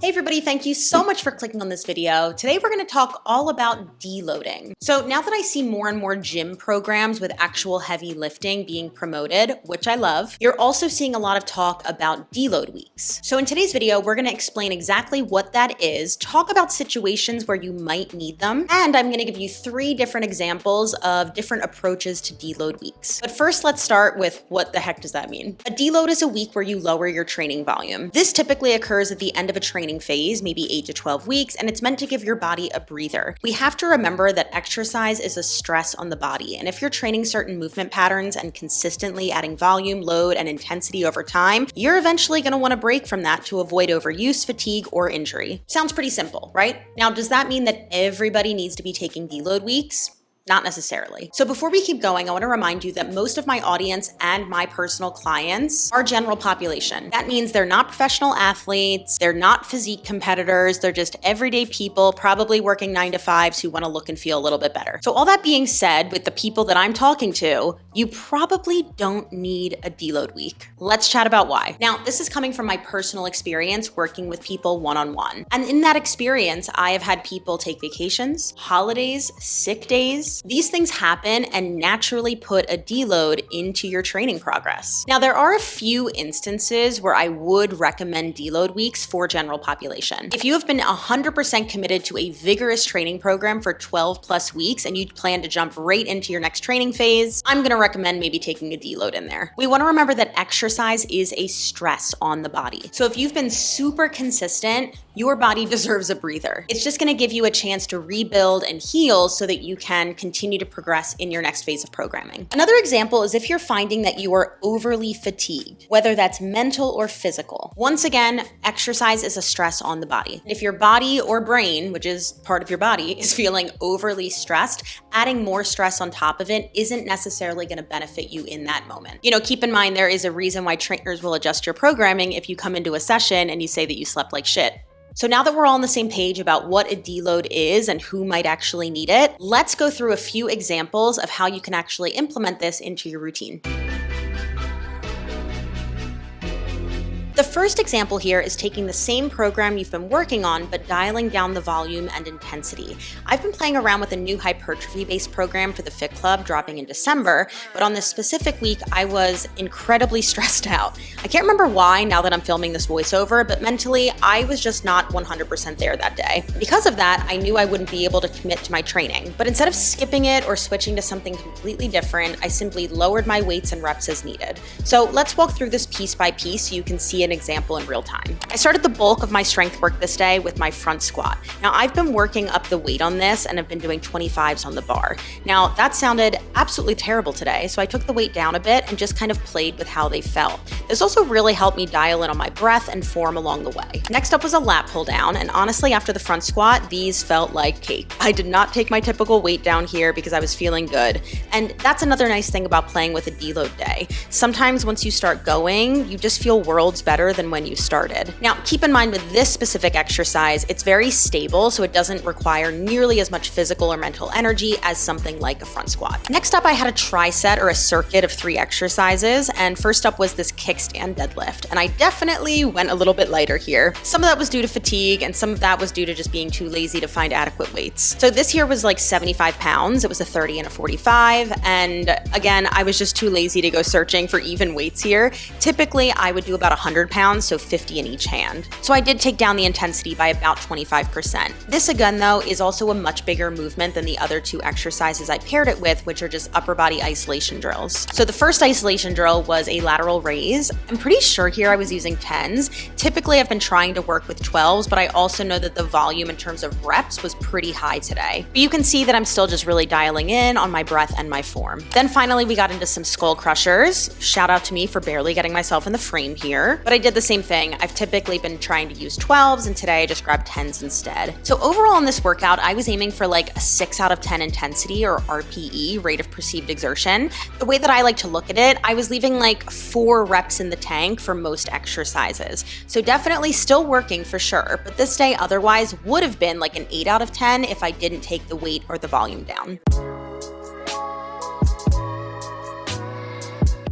Hey everybody, thank you so much for clicking on this video. Today we're going to talk all about deloading. So now that I see more and more gym programs with actual heavy lifting being promoted, which I love, you're also seeing a lot of talk about deload weeks. So in today's video, we're going to explain exactly what that is, talk about situations where you might need them, and I'm going to give you 3 different examples of different approaches to deload weeks. But first, let's start with what the heck does that mean? A deload is a week where you lower your training volume. This typically occurs at the end of a training phase, maybe 8 to 12 weeks, and it's meant to give your body a breather. We have to remember that exercise is a stress on the body, and if you're training certain movement patterns and consistently adding volume, load, and intensity over time, you're eventually going to want to break from that to avoid overuse, fatigue, or injury. Sounds pretty simple, right? Now, does that mean that everybody needs to be taking deload weeks? Not necessarily. So before we keep going, I want to remind you that most of my audience and my personal clients are general population. That means they're not professional athletes, they're not physique competitors, they're just everyday people, probably working 9 to 5s who want to look and feel a little bit better. So all that being said, with the people that I'm talking to, you probably don't need a deload week. Let's chat about why. Now, this is coming from my personal experience working with people one-on-one. And in that experience, I have had people take vacations, holidays, sick days. These things happen and naturally put a deload into your training progress. Now, there are a few instances where I would recommend deload weeks for general population. If you have been 100% committed to a vigorous training program for 12 plus weeks and you plan to jump right into your next training phase, I'm gonna recommend maybe taking a deload in there. We wanna remember that exercise is a stress on the body. So if you've been super consistent, your body deserves a breather. It's just gonna give you a chance to rebuild and heal so that you can continue to progress in your next phase of programming. Another example is if you're finding that you are overly fatigued, whether that's mental or physical. Once again, exercise is a stress on the body. If your body or brain, which is part of your body, is feeling overly stressed, adding more stress on top of it isn't necessarily gonna benefit you in that moment. You know, keep in mind there is a reason why trainers will adjust your programming if you come into a session and you say that you slept like shit. So now that we're all on the same page about what a deload is and who might actually need it, let's go through a few examples of how you can actually implement this into your routine. The first example here is taking the same program you've been working on, but dialing down the volume and intensity. I've been playing around with a new hypertrophy-based program for the Fit Club dropping in December, but on this specific week, I was incredibly stressed out. I can't remember why now that I'm filming this voiceover, but mentally, I was just not 100% there that day. Because of that, I knew I wouldn't be able to commit to my training. But instead of skipping it or switching to something completely different, I simply lowered my weights and reps as needed. So let's walk through this piece by piece so you can see an example in real time. I started the bulk of my strength work this day with my front squat. Now, I've been working up the weight on this and have been doing 25s on the bar. Now, that sounded absolutely terrible today, so I took the weight down a bit and just kind of played with how they felt. This also really helped me dial in on my breath and form along the way. Next up was a lat pull down, and honestly, after the front squat, these felt like cake. I did not take my typical weight down here because I was feeling good. And that's another nice thing about playing with a deload day. Sometimes once you start going, you just feel worlds better than when you started. Now, keep in mind with this specific exercise, it's very stable, so it doesn't require nearly as much physical or mental energy as something like a front squat. Next up, I had a tri-set or a circuit of 3 exercises, and first up was this kickstand deadlift, and I definitely went a little bit lighter here. Some of that was due to fatigue, and some of that was due to just being too lazy to find adequate weights. So this here was like 75 pounds. It was a 30 and a 45, and again, I was just too lazy to go searching for even weights here. Typically, I would do about 100 pounds, so 50 in each hand. So I did take down the intensity by about 25%. This again though is also a much bigger movement than the other 2 exercises I paired it with, which are just upper body isolation drills. So the first isolation drill was a lateral raise. I'm pretty sure here I was using 10s. Typically I've been trying to work with 12s, but I also know that the volume in terms of reps was pretty high today. But you can see that I'm still just really dialing in on my breath and my form. Then finally we got into some skull crushers. Shout out to me for barely getting myself in the frame here, but I did the same thing. I've typically been trying to use 12s, and today I just grabbed 10s instead. So overall in this workout, I was aiming for like a 6 out of 10 intensity, or RPE, rate of perceived exertion. The way that I like to look at it, I was leaving like 4 reps in the tank for most exercises. So definitely still working for sure, but this day otherwise would have been like an 8 out of 10 if I didn't take the weight or the volume down.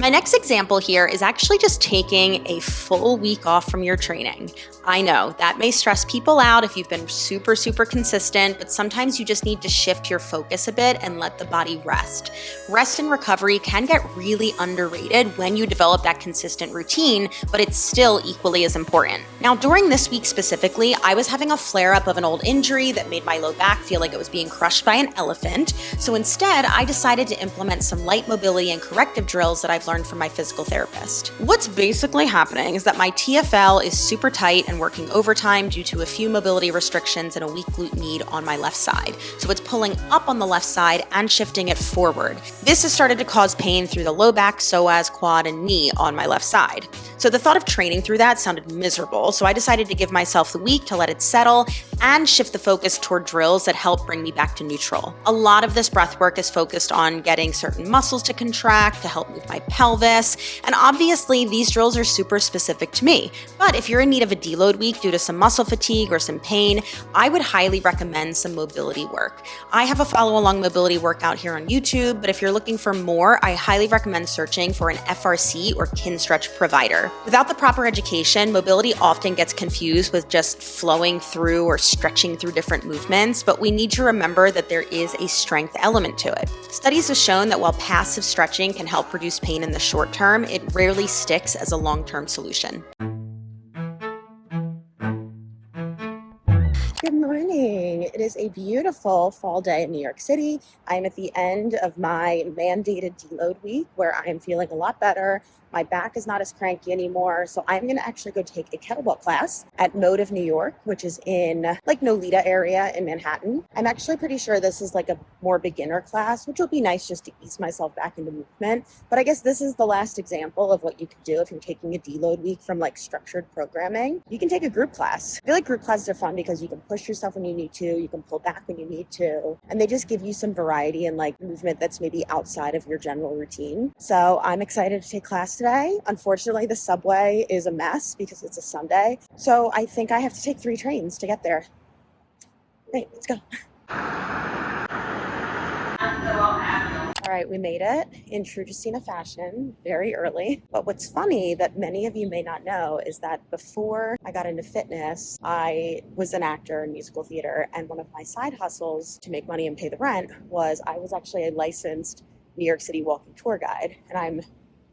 My next example here is actually just taking a full week off from your training. I know that may stress people out if you've been super, super consistent, but sometimes you just need to shift your focus a bit and let the body rest. Rest and recovery can get really underrated when you develop that consistent routine, but it's still equally as important. Now, during this week specifically, I was having a flare up of an old injury that made my low back feel like it was being crushed by an elephant. So instead, I decided to implement some light mobility and corrective drills that I've learned from my physical therapist. What's basically happening is that my TFL is super tight and working overtime due to a few mobility restrictions and a weak glute med on my left side. So it's pulling up on the left side and shifting it forward. This has started to cause pain through the low back, psoas, quad, and knee on my left side. So the thought of training through that sounded miserable, so I decided to give myself the week to let it settle and shift the focus toward drills that help bring me back to neutral. A lot of this breath work is focused on getting certain muscles to contract to help move my pelvis, and obviously these drills are super specific to me. But if you're in need of a deload week due to some muscle fatigue or some pain, I would highly recommend some mobility work. I have a follow-along mobility workout here on YouTube, but if you're looking for more, I highly recommend searching for an FRC or Kinstretch provider. Without the proper education, mobility often gets confused with just flowing through or stretching through different movements, but we need to remember that there is a strength element to it. Studies have shown that while passive stretching can help reduce pain in the short term, it rarely sticks as a long-term solution. Good morning. It is a beautiful fall day in New York City. I'm at the end of my mandated deload week where I am feeling a lot better. My back is not as cranky anymore. So I'm going to actually go take a kettlebell class at Mode of New York, which is in like Nolita area in Manhattan. I'm actually pretty sure this is like a more beginner class, which will be nice just to ease myself back into movement. But I guess this is the last example of what you could do if you're taking a deload week from like structured programming. You can take a group class. I feel like group classes are fun because you can push yourself when you need to, you can pull back when you need to, and they just give you some variety and like movement that's maybe outside of your general routine. So I'm excited to take class today. Unfortunately, the subway is a mess because it's a Sunday. So I think I have to take 3 trains to get there. Great, let's go. All right, we made it in true Justina fashion, very early. But what's funny that many of you may not know is that before I got into fitness, I was an actor in musical theater, and one of my side hustles to make money and pay the rent was I was actually a licensed New York City walking tour guide, and I'm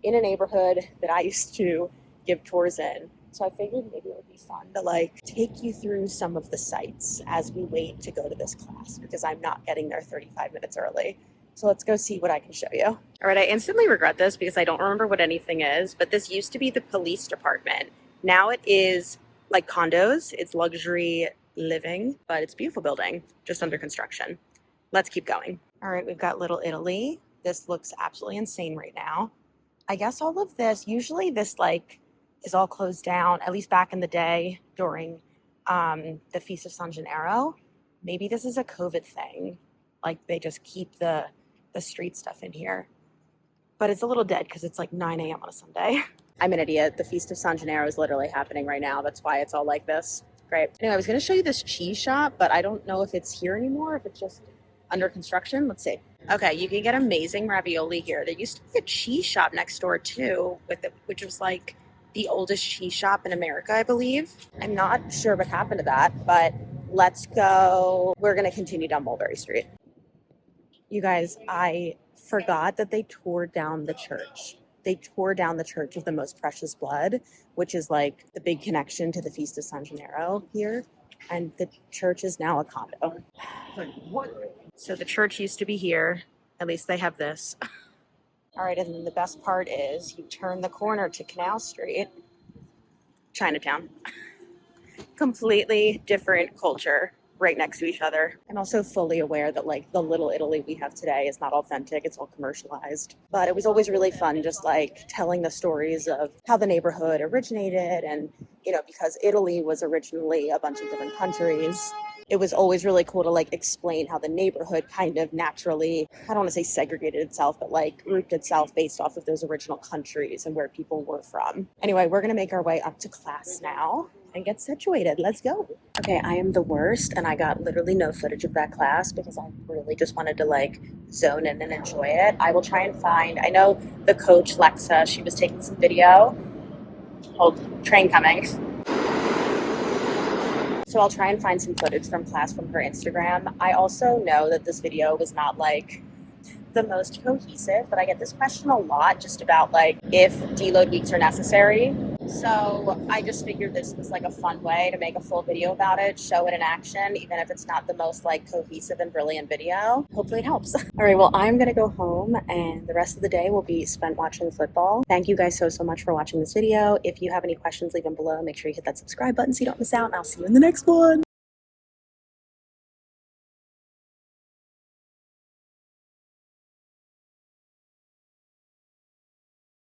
in a neighborhood that I used to give tours in. So I figured maybe it would be fun to like take you through some of the sites as we wait to go to this class because I'm not getting there 35 minutes early. So let's go see what I can show you. All right, I instantly regret this because I don't remember what anything is, but this used to be the police department. Now it is like condos. It's luxury living, but it's a beautiful building, just under construction. Let's keep going. All right, we've got Little Italy. This looks absolutely insane right now. I guess all of this, usually this like is all closed down, at least back in the day during the Feast of San Gennaro. Maybe this is a COVID thing. Like they just keep the street stuff in here. But it's a little dead because it's like 9 a.m. on a Sunday. I'm an idiot. The Feast of San Gennaro is literally happening right now. That's why it's all like this. Great. Anyway, I was going to show you this cheese shop, but I don't know if it's here anymore, if it's just under construction. Let's see. Okay, you can get amazing ravioli here. There used to be a cheese shop next door too, which was like the oldest cheese shop in America, I believe. I'm not sure what happened to that, but let's go. We're going to continue down Mulberry Street. You guys, I forgot that they tore down the church. They tore down the Church of the Most Precious Blood, which is like the big connection to the Feast of San Gennaro here. And the church is now a condo. So the church used to be here. At least they have this. All right, and then the best part is you turn the corner to Canal Street, Chinatown. Completely different culture right next to each other. I'm also fully aware that like the Little Italy we have today is not authentic, it's all commercialized. But it was always really fun just like telling the stories of how the neighborhood originated and, you know, because Italy was originally a bunch of different countries. It was always really cool to like explain how the neighborhood kind of naturally, I don't want to say segregated itself, but like grouped itself based off of those original countries and where people were from. Anyway, we're going to make our way up to class now and get situated. Let's go. Okay, I am the worst, and I got literally no footage of that class because I really just wanted to like zone in and enjoy it. I will try and find, I know the coach, Lexa, she was taking some video. Hold, train coming. So I'll try and find some footage from class from her Instagram. I also know that this video was not like the most cohesive, but I get this question a lot just about like if deload weeks are necessary. So I just figured this was like a fun way to make a full video about it, show it in action, even if it's not the most like cohesive and brilliant video. Hopefully it helps. All right, well, I'm gonna go home and the rest of the day will be spent watching football. Thank you guys so much for watching this video. If you have any questions, leave them below. Make sure you hit that subscribe button so you don't miss out, and I'll see you in the next one.